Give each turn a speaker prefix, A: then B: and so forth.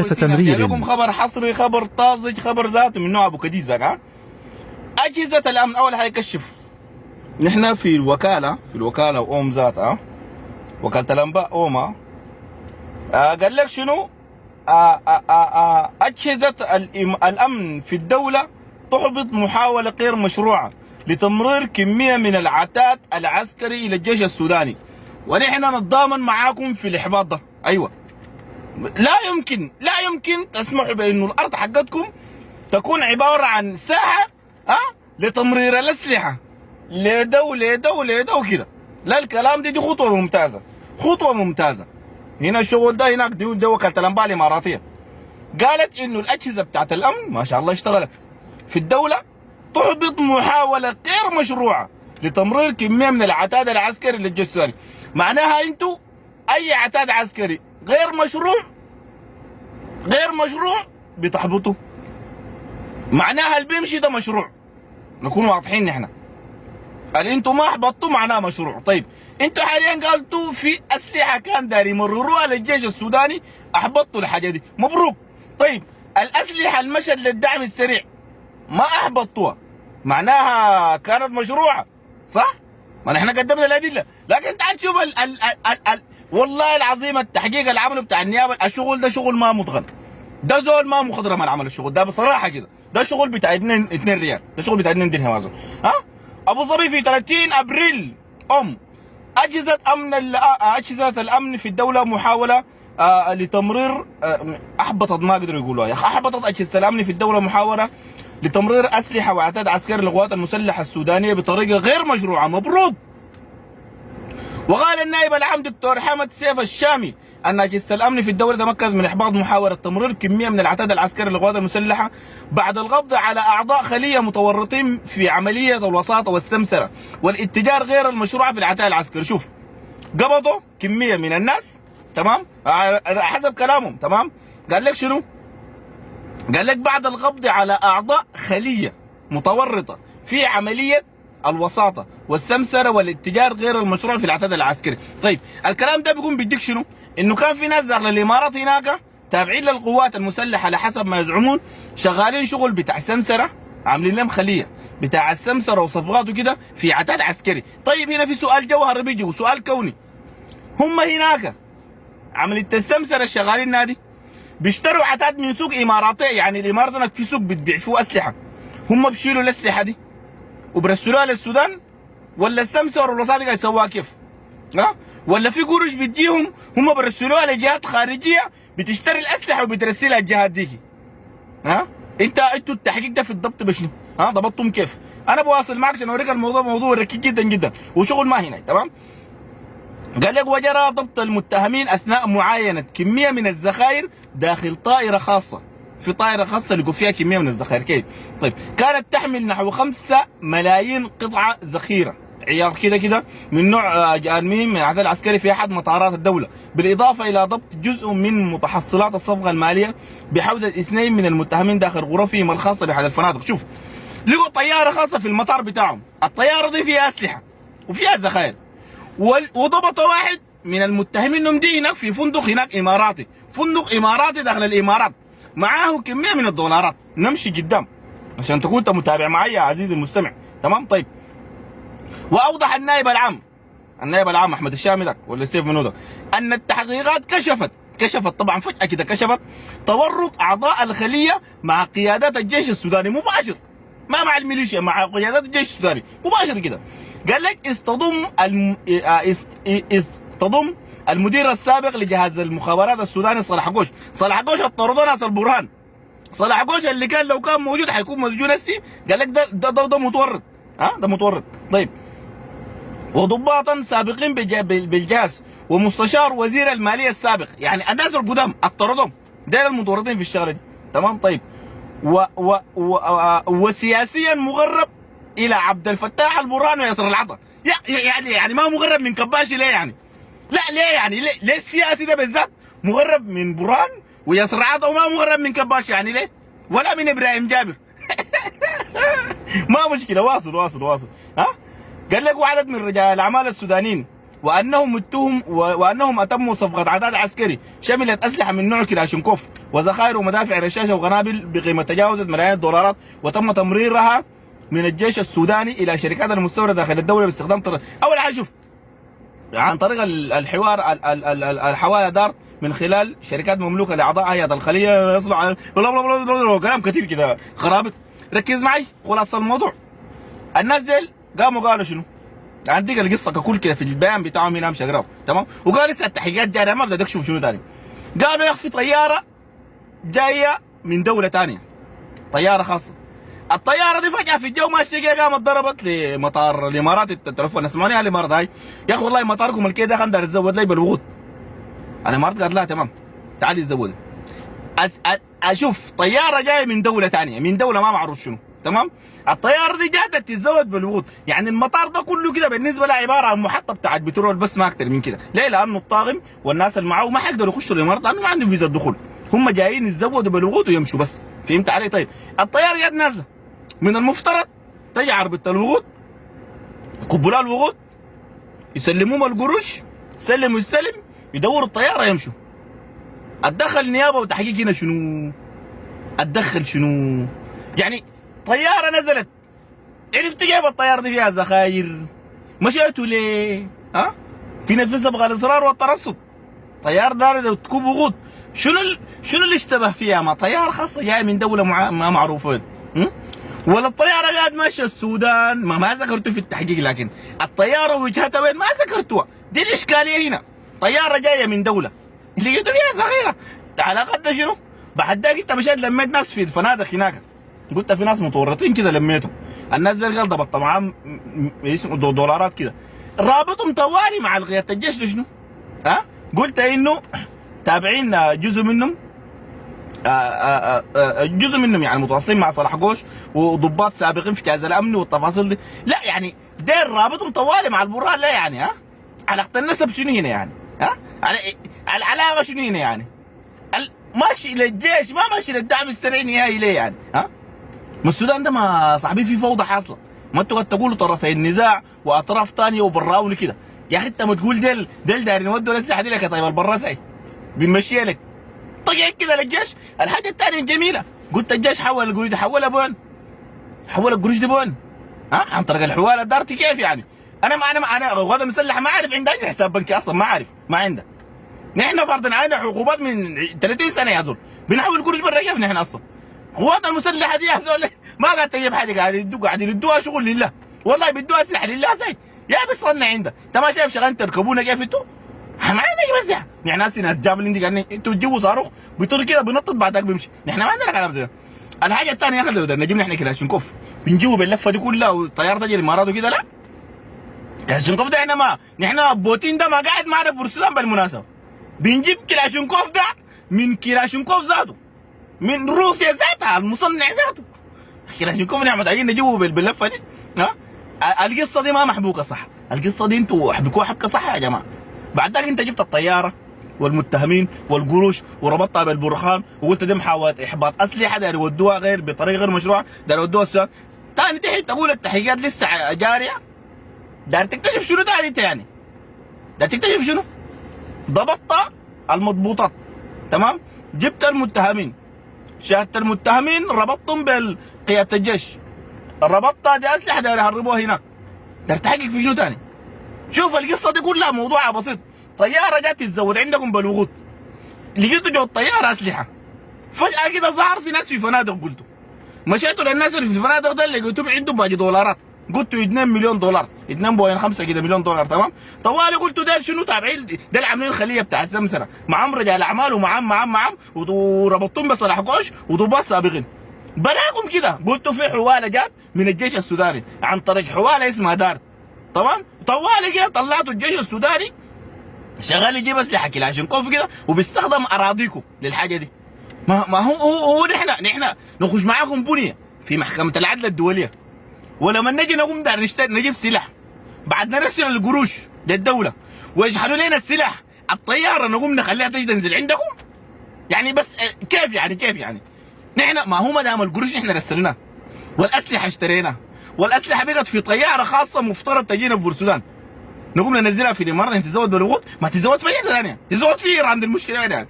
A: تمرير.
B: لكم خبر حصري، خبر طازج، خبر ذاته من نوع ابو كديس ذاك. اجهزه الامن اول حاجه يكشف. نحن في الوكاله اوم ذاتها، وكاله الانباء اوما، قال لك شنو؟ اجهزه الامن في الدوله تحبط محاوله غير مشروعه لتمرير كميه من العتاد العسكري الى الجيش السوداني، ونحن نتضامن معاكم في الاحباط ده. ايوه، لا يمكن تسمحوا بانه الارض حقتكم تكون عباره عن ساحه لتمرير الاسلحه لده وكده. لا، الكلام دي خطوه ممتازه. هنا الشغل ده، هناك دي وكاله الانباء الاماراتيه قالت انه الاجهزه بتاعت الامن ما شاء الله اشتغلت في الدوله تحبط محاوله غير مشروعه لتمرير كميه من العتاد العسكري للجيش السوداني. معناها انتوا اي عتاد عسكري غير مشروع بتحبطوا. معناها اللي بيمشي ده مشروع، نكون واضحين نحن. اللي انتوا ما احبطتوا معناه مشروع. طيب انتوا حاليا قالتوا في اسلحه كان داري يمرروها للجيش السوداني، احبطتوا الحاجه دي، مبروك. طيب الاسلحه المشت للدعم السريع ما احبطتوها، معناها كانت مشروعه، صح؟ ما نحن قدمنا الادله. لكن تعال شوف والله العظيم التحقيق اللي عمله بتاع النيابه، الشغل ده شغل ما متقن. ده زول ما مخضرم العمل الشغل ده بصراحه كده. ده شغل بتاع 2 ريال، ده شغل بتاع 2 درهم اظن. ابو ظبي في 30 ابريل اجهزه الامن في الدوله محاوله لتمرير احبطت، ما قدروا يقولوها يا اخي، احبطت اجهزه الامن في الدوله محاوله لتمرير اسلحه وعتاد عسكري للقوات المسلحه السودانيه بطريقه غير مشروعه، مبروك. وقال النائب العام دكتور حمد سيف الشامي ان اجهزه الامن في الدوله تمكنت من احباط محاوله تمرير كميه من العتاد العسكري للقوات المسلحه بعد القبض على اعضاء خليه متورطين في عمليه الوساطه والسمسره والاتجار غير المشروع في العتاد العسكري. شوف، قبضوا كميه من الناس، تمام، حسب كلامهم، تمام. قال لك شنو؟ قال لك بعد القبض على اعضاء خليه متورطه في عمليه الوساطه والسمسره والاتجار غير المشروع في العتاد العسكري. طيب الكلام ده بيكون بيديك شنو؟ انه كان في ناس داخل الامارات هناك تابعين للقوات المسلحه على حسب ما يزعمون، شغالين شغل بتاع سمسره، عاملين لهم خليه بتاع السمسره وصفقات وكده في عتاد عسكري. طيب هنا في سؤال جوهري بيجي وسؤال كوني، هم هناك عمليه السمسره الشغالين نادي بيشتروا عتاد من سوق اماراتي، يعني الامارات هناك في سوق بتبيع فيه اسلحه، هم بيشيلوا الاسلحه دي وبرسلوها للسودان، ولا السمسره والوساطه قاعد يسووها كيف؟ ولا في قروش بتجيهم هم برسلوها لجهات خارجيه بتشتري الاسلحه وبترسلها الجهات ديكي؟ انتوا التحقيق ده في الضبط بشنو؟ ضبطتم كيف؟ انا بواصل معك عشان اوريك الموضوع موضوع ركيك جدا جدا وشغل ما هنا، تمام؟ قال لك وجرى ضبط المتهمين اثناء معاينه كميه من الذخائر داخل طائره خاصه، في طائره خاصه لقوا فيها كميه من الذخائر. كيف؟ طيب كانت تحمل نحو 5 ملايين قطعه ذخيره عيار كده من نوع المهم من العتاد العسكري في احد مطارات الدوله، بالاضافه الى ضبط جزء من متحصلات الصفقه الماليه بحوزه 2 من المتهمين داخل غرفهم الخاصه باحد الفنادق. شوف، لقوا طياره خاصه في المطار بتاعهم، الطياره دي فيها اسلحه وفيها ذخائر، وضبطوا واحد من المتهمين دي هناك في فندق هناك اماراتي، فندق اماراتي داخل الامارات، معاه كميه من الدولارات. نمشي قدام عشان تكون انت متابع معي يا عزيزي المستمع، تمام؟ طيب واوضح النائب العام احمد الشامي ذاك ولا سيف منو ذاك ان التحقيقات كشفت طبعا فجاه كده، كشفت تورط اعضاء الخليه مع قيادات الجيش السوداني مباشر، ما مع الميليشيا، مع قيادات الجيش السوداني مباشر كده. قال لك اصطدم المدير السابق لجهاز المخابرات السوداني صلاح قوش الطردوا ناس البرهان، صلاح قوش اللي كان لو كان موجود حيكون مسجون هسي. قال لك ده متورط، ده متورط. طيب وضباطا سابقين بالجهاز ومستشار وزير الماليه السابق، يعني الناس القدام الطردهم، دول المتورطين في الشغله دي، تمام؟ طيب وسياسيا مغرب الى عبد الفتاح البرهان وياسر العطا، يعني ما مغرب من كباشي ليه يعني؟ لا ليه يعني؟ ليه السياسي ده بالذات مغرب من برهان وياسر العطا وما مغرب من كباشي يعني ليه؟ ولا من ابراهيم جابر؟ ما مشكله، واصل. قال لك وعدد من رجال الاعمال السودانيين وانهم اتموا صفقه عداد عسكري شملت اسلحه من نوع كلاشينكوف وذخائر ومدافع رشاشه وقنابل بقيمه تجاوزت ملايين الدولارات، وتم تمريرها من الجيش السوداني الى شركات المستورده داخل الدوله باستخدام اول حاجه شوف عن طريق الحوار الحواله دار من خلال شركات مملوكه لاعضاء هيئه الخليه يصلوا على كلام كثير كده خرابط. ركز معي خلاص الموضوع. الناس ديل قاموا قالوا شنو؟ عندك القصه ككل كده في البيان بتاعهم هنا مش اقراه تمام؟ وقال لسه التحقيقات جاريه ما بدك تشوف شنو ثاني. قالوا يا اخي طياره جايه من دوله ثانيه، طياره خاصه. الطياره دي فجاه في الجو ماشيه كده قامت ضربت لمطار الامارات. التليفون اسمعوني يا الامارات هاي يا اخي والله مطاركم الكي ده خندر تزود لي بالوقود. الامارات قالت لا تمام تعالي تزودي. اشوف طياره جايه من دوله ثانيه من دوله ما معروف شنو تمام؟ الطياره دي جات تتزود بالوقود، يعني المطار ده كله كده بالنسبه له عباره عن محطه بتاعت بترول بس ما اكثر من كده. ليه؟ لانه الطاقم والناس اللي معاه ما حيقدروا يخشوا الامارات لانه ما عندهم فيزا دخول، هم جايين يتزودوا بالوقود ويمشوا بس. فهمت علي؟ طيب الطياره جات نازله، من المفترض تجي عربة الوقود يقبلوا الوقود يسلموهم القروش، يسلم ويستلم، يدوروا الطياره يمشوا. اتدخل نيابه وتحقيق هنا شنو؟ اتدخل شنو؟ يعني طياره نزلت عرفت جايب الطياره دي فيها ذخاير، مشيتوا ليه؟ ها؟ في نفس ابغى الاصرار والترصد. طيار دار تكون وقود، شنو اللي اشتبه فيها؟ ما طياره خاصه جايه من دوله ما معروفين، ولا الطياره قاعد ماشيه السودان ما ذكرتوا في التحقيق، لكن الطياره وجهتها وين ما ذكرتوها. دي الاشكاليه هنا. طياره جايه من دوله لقيتوا فيها ذخيره على قد شنو؟ بعد ذاك انت مشيت لميت ناس في الفنادق هناك، قلت في ناس متورطين كده لميتهم. الناس دي قال ضبط معاهم دولارات كده، رابطهم طوالي مع قياده الجيش لشنو؟ ها؟ قلت انه تابعين جزء منهم جزء منهم يعني متواصلين مع صلاح قوش وضباط سابقين في جهاز الامن والتفاصيل دي. لا يعني دير رابطهم طوالي مع البراد. لا يعني ها؟ علاقه النسب شنو هنا يعني؟ ها؟ العلاقه شنو هنا يعني؟ ماشي للجيش ما ماشي للدعم السريع نهائي ليه يعني؟ ها؟ ما السودان ده ما صاحبين فيه فوضى حاصله، ما انتوا قد تقولوا طرفي النزاع واطراف ثانيه وبراوني كده. يا اخي انت ما تقول ديل دايرين يودوا الاسلحه دي لك يا طيب البراسي بنمشيها لك طقع كده للجيش. الحاجه الثانيه الجميله قلت الجيش حول القروش دي حولها بون؟ حول القروش دي بون؟ ها؟ عن طريق الحواله دارتي كيف يعني؟ انا غدا مسلحه ما عارف عندها حساب بنكي اصلا ما عارف ما عندها. نحن فرضنا علينا عقوبات من 30 سنه يا زول بنحول قروش برا كيف نحن اصلا؟ قوات المسلحه دي يا زول ما قاعد تجيب حاجه قاعد يدوها شغل لله، والله بيدوها اسلحه لله زي يا بيصنع عندها. انت ما شايف شغال تركبونا كيف انتوا؟ ما عندنا بس نحن ناس جابلين دي قاعدين انتوا تجيبوا صاروخ بيطير كده بينطط بعدك بيمشي. نحن ما عندنا كلام زي ده. الحاجه الثانيه يا اخي لو نجيب نحن كلاشينكوف بنجيبه باللفه دي كلها والطياره تجي الامارات وكده. لا كلاشينكوف ده احنا ما نحن بوتين ده ما قاعد معنا في السودان بالمناسبه. بنجيب كلاشينكوف ده من كلاشينكوف ذاته من روسيا ذاتها المصنع ذاته. كلاشينكوف نعم محتاجين نجيبه باللفه دي. ها؟ القصه دي ما محبوكه صح، القصه دي انتوا حبكوها حبكه صح يا جماعه. بعد ذاك انت جبت الطياره والمتهمين والقروش وربطها بالبرهان وقلت دي محاوله احباط اسلحه داير يودوها بطريقه غير مشروعه، داير يودوها السودان. ثاني تحت تقول التحقيقات لسه جاريه، داير تكتشف شنو ثاني انت يعني؟ داير تكتشف شنو؟ ضبطت المضبوطات تمام؟ جبت المتهمين، شهادة المتهمين ربطتهم بقيادة الجيش، ربطتها دي اسلحه داير يهربوها هناك. داير تحقق في شنو ثاني؟ شوف القصه دي كلها موضوعها بسيط. طياره جات تتزود عندكم بالوقود، لقيتوا جو الطياره اسلحه، فجاه كده ظهر في ناس في فنادق، قلتوا مشيتوا للناس اللي في الفنادق ده لقيتوهم عندهم باقي دولارات، قلتوا 2 مليون دولار 2.5 كده مليون دولار تمام. طوالي قلتوا ده شنو تابعين ده عاملين الخليه بتاع السمسره معهم رجال اعمال ومعهم وربطتهم بصلاح قوش وضباط سابقين. بلاكم كده قلتوا في حواله جات من الجيش السوداني عن طريق حواله اسمها دارت تمام. طوالي كده طلعتوا الجيش السوداني شغال يجيب اسلحه كلاشينكوف كده وبيستخدم اراضيكم للحاجه دي. ما هو نحن نخش معاكم بنيه في محكمه العدل الدوليه، ولما نجي نقوم دار نجيب سلاح بعد نرسل القروش للدوله ويشحنوا لنا السلاح الطياره نقوم نخليها تجي تنزل عندكم يعني. بس كيف يعني نحن ما هو ما دام القروش نحن رسلناه والاسلحه اشتريناها والاسلحه بقت في طياره خاصه مفترض تجينا في السودان نقوم ننزلها في الامارات، انت تزود بالوقود، ما تزود في حته ثانيه، تزود في ايران، دي المشكله يعني